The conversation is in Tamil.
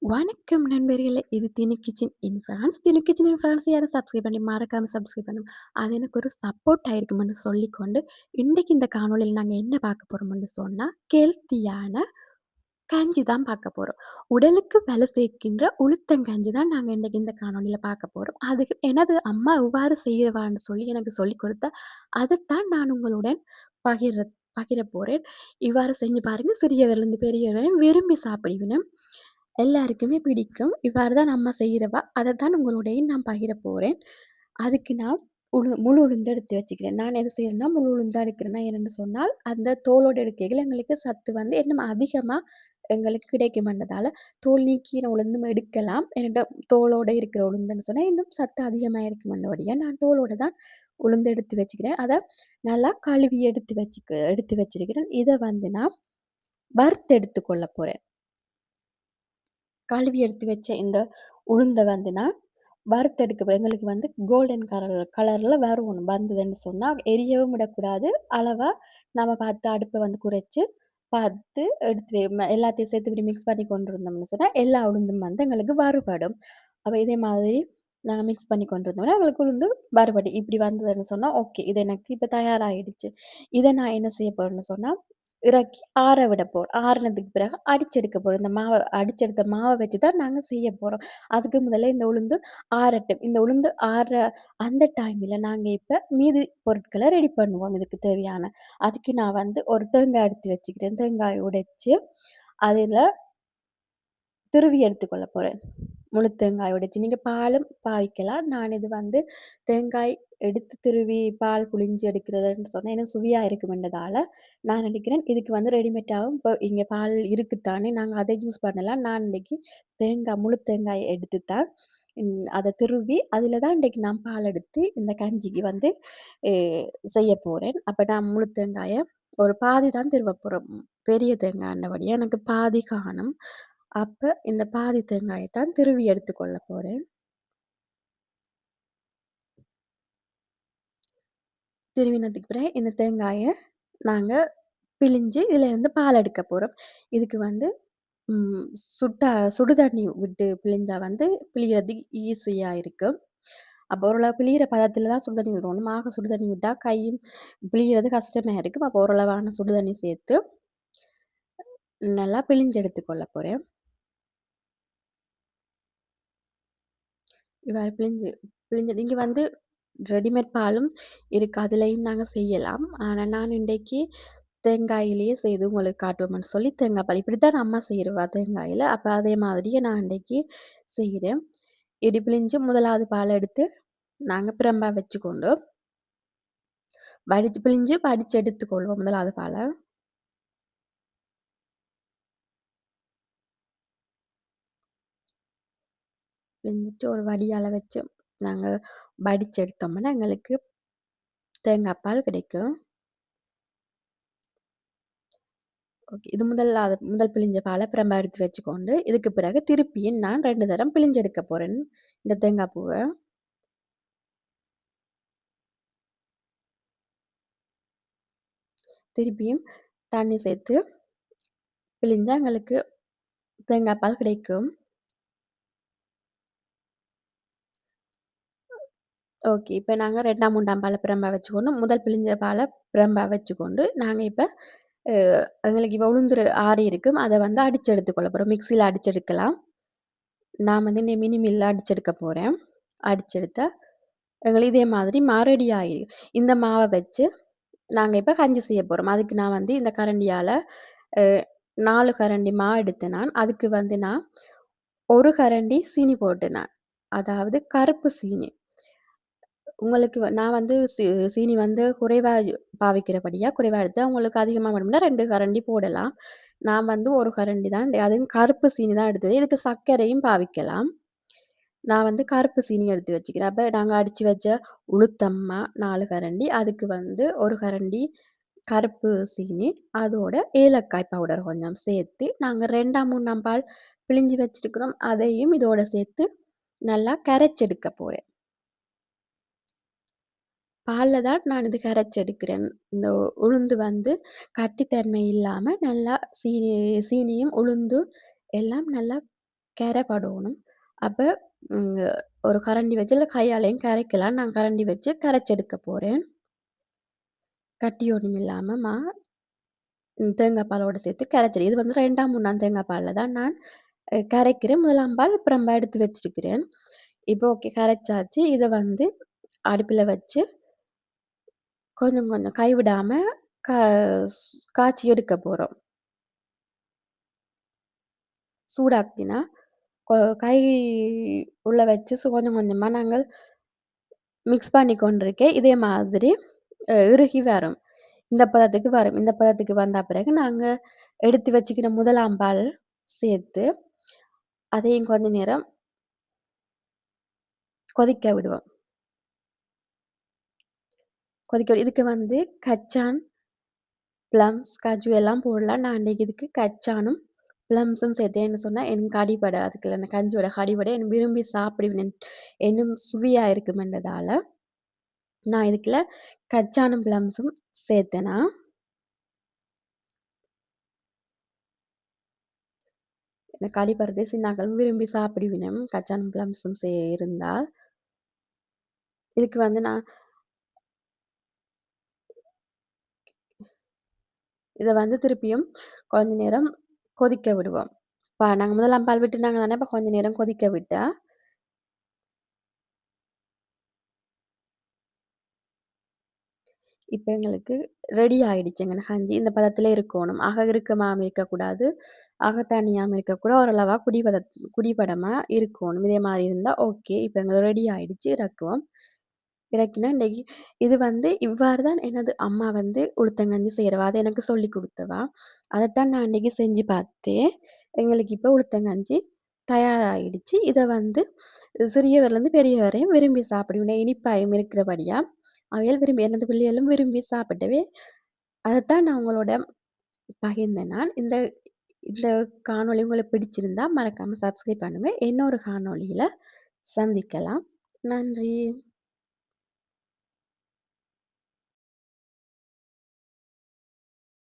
வணக்கம் நண்பர்களே! இது தினு கிச்சன் இன் ஃபிரான்ஸ். தினு கிச்சன் இன் ஃபிரான்ஸ் யாரும் சப்ஸ்கிரைப் பண்ணி மறக்காம சப்ஸ்கிரைப் பண்ணுங்க. அது எனக்கு ஒரு சப்போர்ட்டா இருக்கும்ன்னு சொல்லிக்கொண்டு, இன்றைக்கு இந்த காணொளியில நாங்க என்ன பார்க்க போறோம்ன்னு சொன்னா, ஹெல்த்தியான கஞ்சி தான் பார்க்க போறோம். உடலுக்கு பல சேர்க்கின்ற உளுத்தங்கஞ்சி தான் நாங்க இன்னைக்கு இந்த காணொளியில பார்க்க போறோம். அதுக்கு எனது அம்மா எவ்வாறு செய்வான்னு சொல்லி எனக்கு சொல்லிக் கொடுத்தா, அதத்தான் நான் உங்களுடன் பகிர பகிர போறேன். இவ்வாறு செஞ்சு பாருங்க. சிறியவர்லேருந்து பெரியவர் வரை விரும்பி சாப்பிடுவினம். எல்லாருக்குமே பிடிக்கும். இவ்வாறு தான் அம்மா செய்றவா. அதத்தான் உங்களுடையும் நான் பகிரப் போறேன். அதுக்கு நான் முழு உளுந்து எடுத்து வச்சுக்கிறேன். நான் என்ன செய்றேன்னா, முழு உளுந்தா எடுக்கிறேன்னா என்னென்னு சொன்னால், அந்த தோலோடு எடுக்கையில எங்களுக்கு சத்து வந்து இன்னும் அதிகமா எங்களுக்கு கிடைக்கும்ன்றதால, தோல் நீக்கின உளுந்தும் எடுக்கலாம். என்கிட்ட தோலோட இருக்கிற உளுந்துன்னு சொன்னா, இன்னும் சத்து அதிகமா இருக்கும்ன்றபடியா, நான் தோலோட தான் உளுந்து எடுத்து வச்சுக்கிறேன். அத நல்லா கழுவி எடுத்து வச்சிருக்கிறேன். இத வந்து நான் வறுத்தெடுத்து கொள்ளப் போறேன். கழுவி எடுத்து வச்ச இந்த உளுந்த வந்து நான் வறுத்தெடுக்க போறேன். எங்களுக்கு வந்து கோல்டன் கலர்ல வரணும். வந்ததுன்னு சொன்னா எரியவும் விடக்கூடாது. அளவா நம்ம பார்த்து அடுப்ப வந்து குறைச்சு, பார்த்து எடுத்து எல்லாத்தையும் சேர்த்து இப்படி மிக்ஸ் பண்ணி கொண்டு இருந்தோம்னு சொன்னா, எல்லா உளுந்தும் வந்து எங்களுக்கு வறுபடும். அப்ப இதே மாதிரி நாங்க மிக்ஸ் பண்ணி கொண்டு இருந்தோம்னா, எங்களுக்கு உளுந்து வறுபடும். இப்படி வந்ததுன்னு சொன்னா, ஓகே. இது எனக்கு இப்ப தயாராகிடுச்சு. இத நான் என்ன செய்ய போறேன்னு சொன்னா, இறக்கி ஆற விட போறோம். ஆறுனதுக்கு பிறகு அடிச்செடுக்க போறோம். இந்த மாவ அடிச்செடுத்த மாவ வச்சு தான் நாங்க செய்ய போறோம். அதுக்கு முதல்ல இந்த உளுந்து ஆறட்டும். இந்த உளுந்து ஆறுற அந்த டைம்ல நாங்க இப்ப மீதி பொருட்கள ரெடி பண்ணுவோம் இதுக்கு தேவையான. அதுக்கு நான் வந்து ஒரு தேங்காய் எடுத்து வச்சுக்கிறேன். தேங்காய் உடைச்சு, அதில துருவி எடுத்துக்கொள்ள போறேன். முழு தேங்காய் உடைச்சு. நீங்க பாலும் பாவிக்கலாம். நான் இது வந்து தேங்காய் எடுத்து துருவி பால் புழிஞ்சு எடுக்கிறதுன்னு சொன்னா, எனக்கு சுவையா இருக்குமென்றதால, நான் நினைக்கிறேன் இதுக்கு வந்து ரெடிமேடாவும் இப்போ இங்க பால் இருக்குத்தானே, நாங்க அதை யூஸ் பண்ணலாம். நான் இன்னைக்கு முழு தேங்காய் எடுத்து தான் அத துருவி, அதில தான் இன்னைக்கு நான் பால் எடுத்து இந்த கஞ்சிக்கு வந்து எ செய்ய போறேன். அப்ப நான் முழு தேங்காய ஒரு பாதி தான் திருவ போறோம். பெரிய தேங்காய்ன்னபடியா எனக்கு பாதி காணும். அப்ப இந்த பாதி தேங்காய தான் திருவி எடுத்துக்கொள்ள போறேன். திருவினதுக்கு பிறகு இந்த தேங்காய நாங்க பிழிஞ்சு இதுல இருந்து பால் எடுக்க போறோம். இதுக்கு வந்து ம் சுடு தண்ணி விட்டு பிழிஞ்சா வந்து பிழியறதுக்கு ஈஸியா இருக்கும். அப்போ ஓரளவு பிழியிற பதத்துல தான் சுடு தண்ணி விடணும். சுடு தண்ணி விட்டா கையும் பிழியறது கஷ்டமா இருக்கும். அப்போ ஓரளவான சுடு தண்ணி சேர்த்து நல்லா பிழிஞ்சு எடுத்துக்கொள்ள போறேன். இவ்வாறு பிழிஞ்சு நீங்க வந்து ரெடிமேட் பாலும் இருக்கு. அதுலயும் நாங்க செய்யலாம். ஆனா நான் இன்றைக்கு தேங்காயிலேயே செய்து உங்களுக்கு காட்டுவோம்ன்னு சொல்லி தேங்காய் பால் இப்படித்தான் அம்மா செய்றவா தேங்காயில. அப்ப அதே மாதிரியே நான் இன்றைக்கு செய்றேன். இடி பிழிஞ்சு முதலாவது பால் எடுத்து நாங்க பிரம்பா வச்சுக்கொண்டு, வடிச்சு பிழிஞ்சு வடிச்சு எடுத்துக்கொள்வோம் முதலாவது பால. பிழிஞ்சிட்டு ஒரு வடியால வச்சு நாங்க வடிச்சு எடுத்தோம்னா எங்களுக்கு தேங்காய் பால் கிடைக்கும். ஓகே. இது முதல் பிழிஞ்ச பால பிரம்ப எடுத்து வச்சுக்கொண்டு, இதுக்கு பிறகு திருப்பியும் நான் 2 தரம் பிழிஞ்செடுக்க போறேன். இந்த தேங்காய் பூவ. திருப்பியும் தண்ணி சேர்த்து பிழிஞ்சா எங்களுக்கு தேங்காய் பால் கிடைக்கும். ஓகே. இப்ப நாங்க 2ஆம், 3ஆம் பால பிரம்ப வச்சுக்கொண்டு, முதல் பிழிஞ்ச பால பிரம்ப வச்சுக்கொண்டு, நாங்க இப்ப அ எங்களுக்கு இப்ப உளுந்து ஆறி இருக்கும். அத வந்து அடிச்சு எடுத்துக்கொள்ள போறோம். மிக்ஸியில அடிச்செடுக்கலாம். நான் வந்து மினி மில்ல அடிச்செடுக்க போறேன். அடிச்செடுத்தா எங்களுக்கு இதே மாதிரி ரெடி ஆயிரும். இந்த மாவ வச்சு நாங்க இப்ப கஞ்சி செய்ய போறோம். அதுக்கு நான் வந்து இந்த கரண்டியால அ 4 கரண்டி எடுத்தேன் நான். அதுக்கு வந்து நான் 1 கரண்டி சீனி போட்டேன் நான். அதாவது கருப்பு சீனி. உங்களுக்கு நான் வந்து சீனி வந்து குறைவா பாவிக்கிறபடியா, குறைவா எடுத்தேன். உங்களுக்கு அதிகமா வேணும்னா 2 கரண்டி போடலாம். நான் வந்து 1 கரண்டி தான் அதுவும் கருப்பு சீனி தான் எடுத்தது. இதுக்கு சர்க்கரையும் பாவிக்கலாம். நான் வந்து கருப்பு சீனி எடுத்து வச்சுக்கிறேன். அப்ப நாங்க அடிச்சு வச்ச உளுத்தம்மா 4 கரண்டி, அதுக்கு வந்து 1 கரண்டி கருப்பு சீனி, அதோட ஏலக்காய் பவுடர் கொஞ்சம் சேர்த்து, நாங்க 2ஆம், 3ஆம் பால் பிழிஞ்சு வச்சிருக்கிறோம். அதையும் இதோட சேர்த்து நல்லா கரைச்செடுக்க போறேன். பால்ல தான் நான் இது கரைச்சு எடுக்கிறேன். இந்த உளுந்து வந்து கட்டித்தன்மை இல்லாம நல்லா சீனியும், உளுந்து எல்லாம் நல்லா கரை படணும். அப்ப ம் ஒரு கரண்டி வச்சு இல்ல கையாலயும் கரைக்கலாம். நான் கரண்டி வச்சு கரைச்செடுக்க போறேன். கட்டி ஒண்ணும் இல்லாம தேங்காய் பாலோட சேர்த்து கரைச்சல். இது வந்து 2ஆம், 3ஆம் தேங்காய் பால்ல தான் நான் கரைக்கிறேன். 1ஆம் பால் அப்புறமா எடுத்து வச்சிருக்கிறேன். இப்போ ஓகே கரைச்சாச்சு. இத வந்து அடுப்புல வச்சு கொஞ்சம் கொஞ்சம் கைவிடாம கா ஸ் காய்ச்சி எடுக்க போறோம். சூடாக்கினா கொ கை உள்ள வச்சு கொஞ்சம் கொஞ்சமா நாங்கள் மிக்ஸ் பண்ணி கொண்டிருக்கேன். இதே மாதிரி இறுகி வரும். இந்த பதத்துக்கு வரும். இந்த பதத்துக்கு வந்த பிறகு நாங்க எடுத்து வச்சுக்கிற 1ஆம் பால் சேர்த்து, அதையும் கொஞ்ச நேரம் கொதிக்க விடுவோம். இதுக்கு வந்து கச்சான், பிளம்ஸ், காஜு எல்லாம் போடலாம். நான் அன்னைக்கு இதுக்கு கச்சானும், பிளம்ஸும் சேர்த்தேன்னு சொன்னா எனக்கு அடிபடாது. அதுக்குள்ள அந்த கஞ்சியோட அடிபட எனக்கு விரும்பி சாப்பிடுவேன். இன்னும் சுவையா இருக்குமென்றதால, நான் இதுக்குள்ள கச்சானும், பிளம்ஸும் சேர்த்தேனா, எனக்கு அடிபடுறது சின்னாக்களும் விரும்பி சாப்பிடுவினம். கச்சானும், பிளம்ஸும் இருந்தால். இதுக்கு வந்து நான் இத வந்து திருப்பியும் கொஞ்ச நேரம் கொதிக்க விடுவோம். நாங்க 1ஆம் பால் விட்டுனாங்க தானே, இப்ப கொஞ்ச நேரம் கொதிக்க விட்டா, இப்ப எங்களுக்கு ரெடி ஆயிடுச்சு எங்கன கஞ்சி. இந்த பதத்தில இருக்கோணும். இறுக்கமாவும் இருக்கக்கூடாது. தண்ணியாவும் இருக்கக்கூடாது. ஓரளவா குடிபதமா இருக்கோணும். இதே மாரி இருந்தா ஓகே. இப்ப எங்களுக்கு ரெடி ஆயிடுச்சு. இறக்குவோம். இறக்கினா இன்னைக்கு இது வந்து இவ்வாறு தான் எனது அம்மா வந்து உளுத்தங்கஞ்சி செய்றவா. அது எனக்கு சொல்லிக் குடுத்தவா. அதத்தான் நான் அன்னைக்கு செஞ்சு பார்த்தேன். எங்களுக்கு இப்ப உளுத்தங்கஞ்சி தயாராகிடுச்சு. இத வந்து சிறியவர்லேருந்து பெரியவர் வரையும் விரும்பி சாப்பிடுவேன். இனிப்பாயும் இருக்கிறபடியா, அவைகள் விரும்பி எனது பிள்ளைகளும் விரும்பி சாப்பிட்டவே, அதத்தான் நான் உங்களோட பகிர்ந்தேன் நான். இந்த இந்த காணொளி உங்களுக்கு பிடிச்சிருந்தா மறக்காம சப்ஸ்கிரைப் பண்ணுங்க. இன்னொரு காணொளியில சந்திக்கலாம். நன்றி.